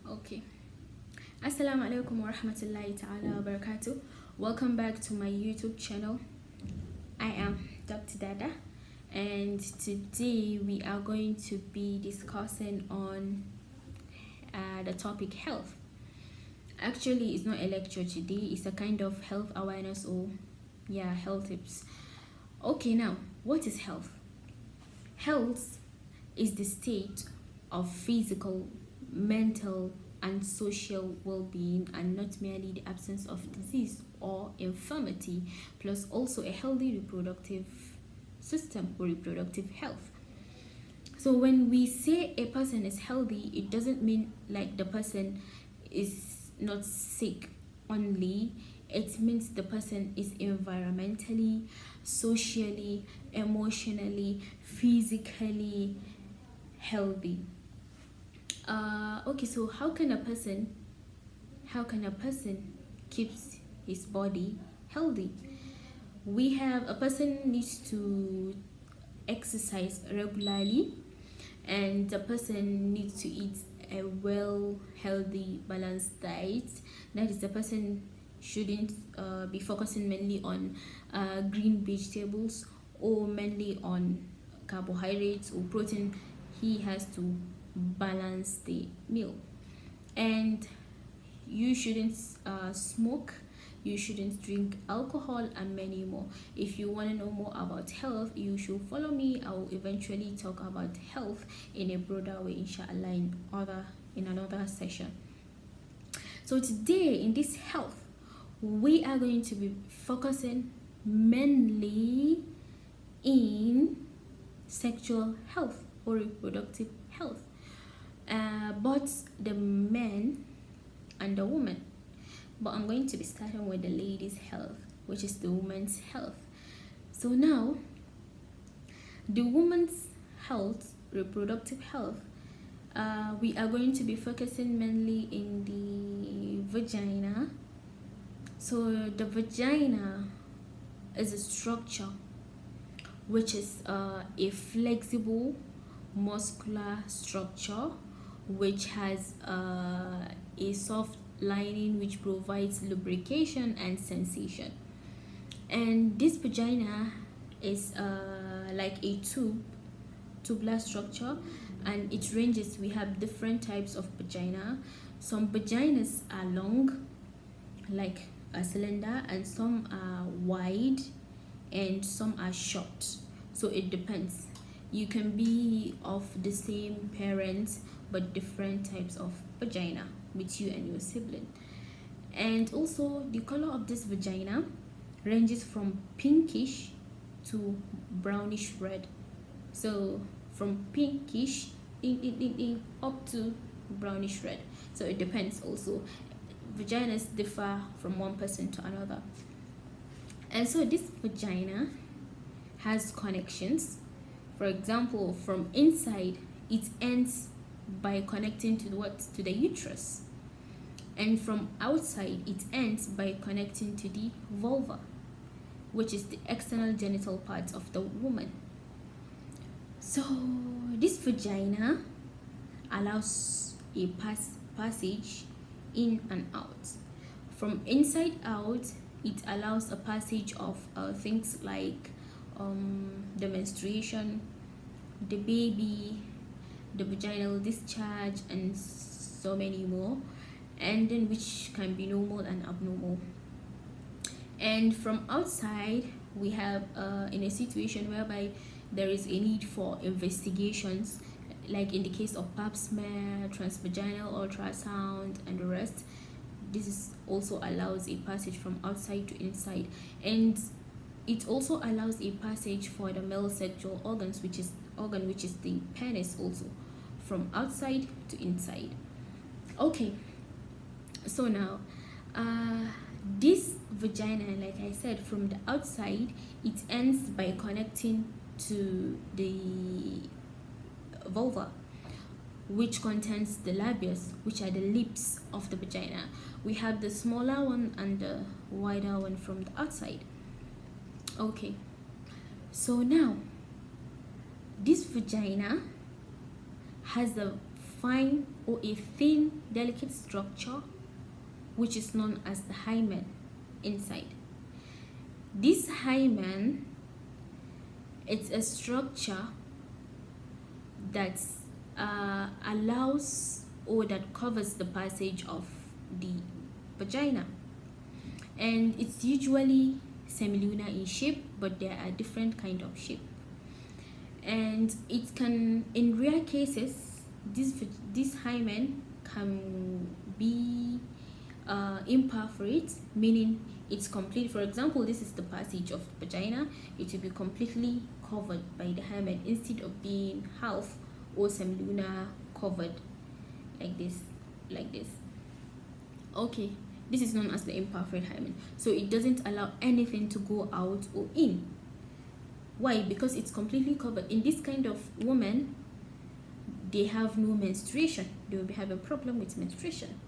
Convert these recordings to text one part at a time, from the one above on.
Okay. Assalamu alaikum wa rahmatullahi ta'ala wa barakatuh. Welcome back to my YouTube channel. I am Dr. Dada, and today we are going to be discussing on the topic health. Actually, it's not a lecture today, it's a kind of health awareness or health tips. Okay, now what is health? Health is the state of physical, mental, and social well-being, and not merely the absence of disease or infirmity, plus also a healthy reproductive system or reproductive health. So when we say a person is healthy, it doesn't mean like the person is not sick only. It means the person is environmentally, socially, emotionally, physically healthy. Okay, so how can a person keeps his body healthy? We have a person needs to exercise regularly, and the person needs to eat a well, healthy, balanced diet. That is, the person shouldn't be focusing mainly on green vegetables or mainly on carbohydrates or protein. He has to balance the meal. And you shouldn't smoke, you shouldn't drink alcohol, and many more. If you want to know more about health, you should follow me. I will eventually talk about health in a broader way, inshallah, in another session. So today in this health, we are going to be focusing mainly in sexual health or reproductive health, both the men and the woman. But I'm going to be starting with the ladies' health, which is the woman's health. So now, the woman's health, reproductive health, we are going to be focusing mainly in the vagina. So the vagina is a structure which is a flexible muscular structure which has a soft lining which provides lubrication and sensation. And this vagina is like a tubular structure, and it ranges. We have different types of vagina. Some vaginas are long like a cylinder, and some are wide, and some are short. So it depends. You can be of the same parents but different types of vagina with you and your sibling. And also the color of this vagina ranges from pinkish to brownish red. So from pinkish up to brownish red. So it depends also. Vaginas differ from one person to another. And so this vagina has connections. For example, from inside, it ends by connecting to the uterus, and from outside it ends by connecting to the vulva, which is the external genital part of the woman. So this vagina allows a passage in and out. From inside out, it allows a passage of things like the menstruation, the baby, the vaginal discharge, and so many more, and then which can be normal and abnormal. And from outside, we have in a situation whereby there is a need for investigations, like in the case of pap smear, transvaginal ultrasound, and the rest. This also allows a passage from outside to inside, and it also allows a passage for the male sexual organs, which is the penis, also from outside to inside. Okay, so now this vagina, like I said, from the outside it ends by connecting to the vulva, which contains the labias, which are the lips of the vagina. We have the smaller one and the wider one from the outside. Okay, so now this vagina has the fine or a thin, delicate structure which is known as the hymen inside. This hymen, it's a structure that allows or that covers the passage of the vagina, and it's usually semilunar in shape, but there are different kind of shape. And it can, in rare cases, this hymen can be imperforate, meaning it's complete. For example, this is the passage of the vagina. It will be completely covered by the hymen instead of being half or semilunar covered like this. Okay, this is known as the imperforate hymen. So it doesn't allow anything to go out or in. Why? Because it's completely covered. In this kind of woman, they have no menstruation. They will be having a problem with menstruation.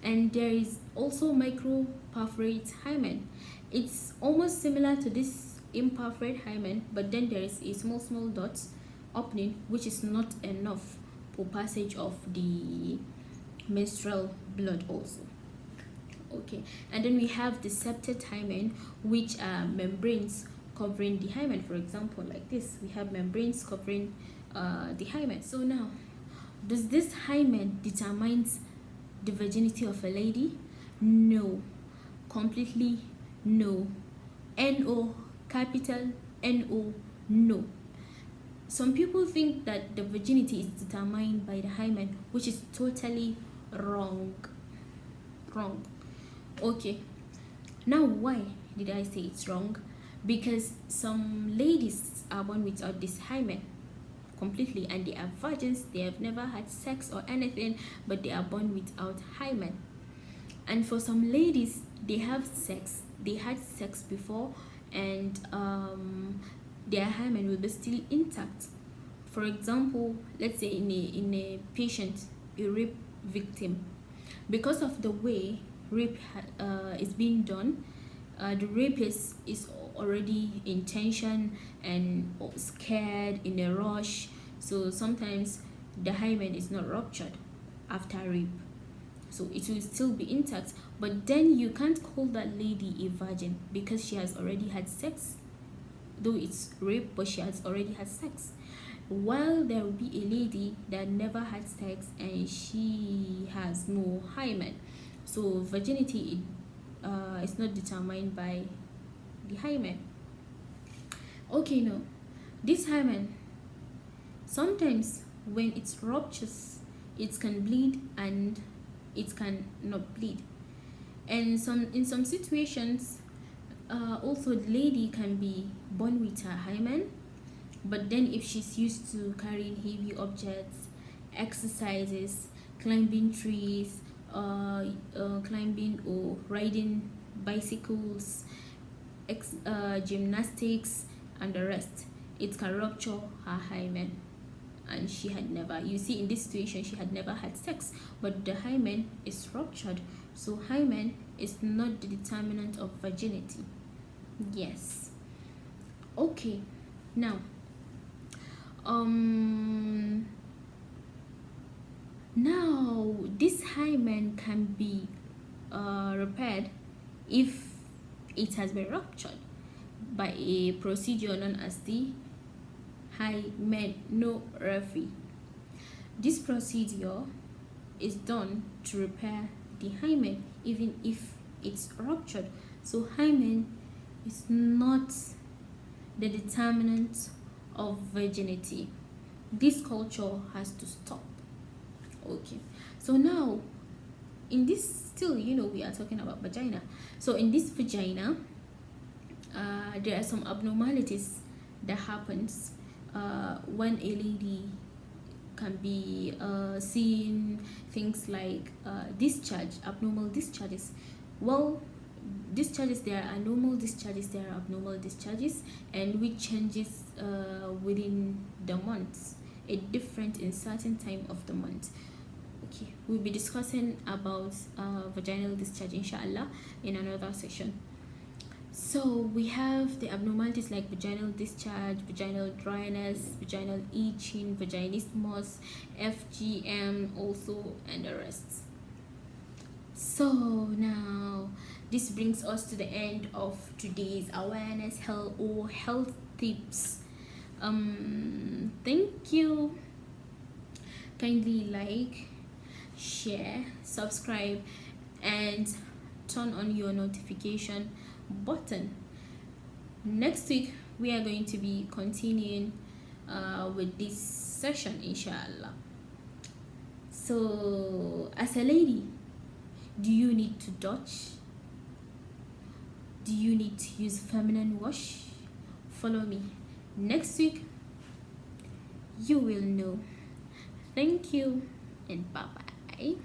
And there is also microperforate hymen. It's almost similar to this imperforate hymen, but then there is a small dot opening which is not enough for passage of the menstrual blood also. Okay, and then we have the septate hymen, which are membranes covering the hymen. For example, like this, we have membranes covering the hymen. So now, does this hymen determines the virginity of a lady? No, completely no. No, capital No, no. Some people think that the virginity is determined by the hymen, which is totally wrong. Okay, now why did I say it's wrong? Because some ladies are born without this hymen completely, and they are virgins. They have never had sex or anything, but they are born without hymen. And for some ladies, they have sex, they had sex before, and their hymen will be still intact. For example, let's say in a patient, a rape victim, because of the way rape is being done, the rapist is already in tension and scared, in a rush. So sometimes the hymen is not ruptured after rape, so it will still be intact. But then you can't call that lady a virgin because she has already had sex, though it's rape, but she has already had sex. While there will be a lady that never had sex and she has no hymen. So virginity is not determined by the hymen. Okay, no, this hymen, sometimes when it ruptures, it can bleed and it can not bleed. And in some situations, also the lady can be born with her hymen, but then if she's used to carrying heavy objects, exercises, climbing trees, climbing or riding bicycles, gymnastics and the rest, it can rupture her hymen. And she had never, you see, in this situation she had never had sex, but the hymen is ruptured. So hymen is not the determinant of virginity. Yes. Okay, now now this hymen can be repaired if it has been ruptured by a procedure known as the hymenography. This procedure is done to repair the hymen even if it's ruptured. So hymen is not the determinant of virginity. This culture has to stop. Okay, so now in this, still, you know, we are talking about vagina. So in this vagina, there are some abnormalities that happens when a lady can be seeing things like discharge, abnormal discharges. Well, discharges, there are normal discharges, there are abnormal discharges, and which changes within the months, it different in certain time of the month. Okay, we'll be discussing about vaginal discharge inshallah in another session. So we have the abnormalities like vaginal discharge, vaginal dryness, vaginal itching, vaginismus, FGM also, and the rest. So now this brings us to the end of today's awareness health tips. Thank you. Kindly like, share, subscribe, and turn on your notification button. Next week we are going to be continuing with this session, inshallah. So as a lady, do you need to dodge? Do you need to use feminine wash? Follow me. Next week you will know. Thank you and bye bye.